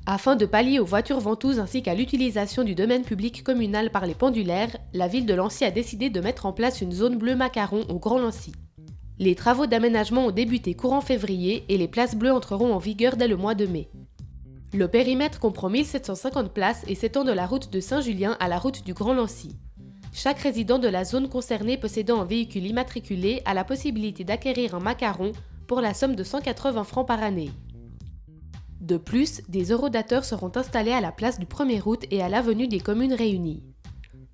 Afin de pallier aux voitures ventouses ainsi qu'à l'utilisation du domaine public communal par les pendulaires, la ville de Lancy a décidé de mettre en place une zone bleue macaron au Grand Lancy. Les travaux d'aménagement ont débuté courant février et les places bleues entreront en vigueur dès le mois de mai. Le périmètre comprend 1750 places et s'étend de la route de Saint-Julien à la route du Grand Lancy. Chaque résident de la zone concernée possédant un véhicule immatriculé a la possibilité d'acquérir un macaron pour la somme de 180 francs par année. De plus, des eurodateurs seront installés à la place du 1er août et à l'avenue des communes réunies.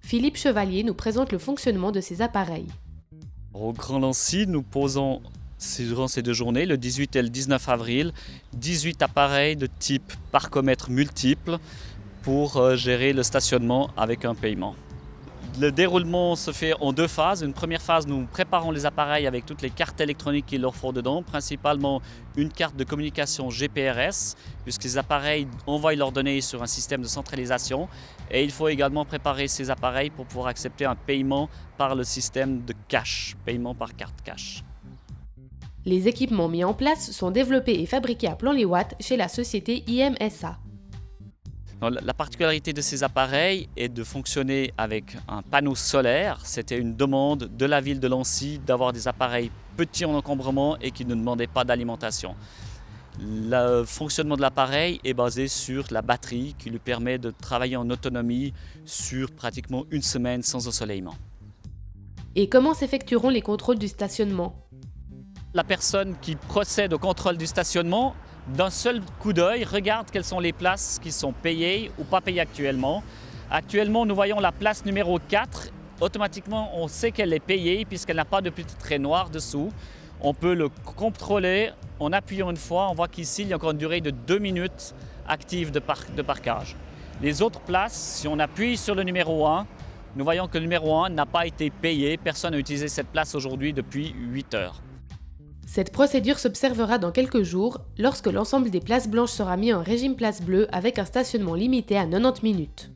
Philippe Chevalier nous présente le fonctionnement de ces appareils. Au Grand Lancy, nous posons durant ces 2 journées, le 18 et le 19 avril, 18 appareils de type parcomètre multiple pour gérer le stationnement avec un paiement. Le déroulement se fait en 2 phases. Une première phase, nous préparons les appareils avec toutes les cartes électroniques qu'il leur faut dedans, principalement une carte de communication GPRS, puisque les appareils envoient leurs données sur un système de centralisation. Et il faut également préparer ces appareils pour pouvoir accepter un paiement par le système de cash, paiement par carte cash. Les équipements mis en place sont développés et fabriqués à Plan-les-Ouates chez la société IMSA. La particularité de ces appareils est de fonctionner avec un panneau solaire. C'était une demande de la ville de Lancy d'avoir des appareils petits en encombrement et qui ne demandaient pas d'alimentation. Le fonctionnement de l'appareil est basé sur la batterie qui lui permet de travailler en autonomie sur pratiquement 1 semaine sans ensoleillement. Et comment s'effectueront les contrôles du stationnement ? La personne qui procède au contrôle du stationnement, d'un seul coup d'œil, regarde quelles sont les places qui sont payées ou pas payées actuellement. Actuellement, nous voyons la place numéro 4. Automatiquement, on sait qu'elle est payée puisqu'elle n'a pas de petit trait noir dessous. On peut le contrôler en appuyant une fois. On voit qu'ici, il y a encore une durée de 2 minutes active de parquage. Les autres places, si on appuie sur le numéro 1, nous voyons que le numéro 1 n'a pas été payé. Personne n'a utilisé cette place aujourd'hui depuis 8 heures. Cette procédure s'observera dans quelques jours, lorsque l'ensemble des places blanches sera mis en régime place bleue avec un stationnement limité à 90 minutes.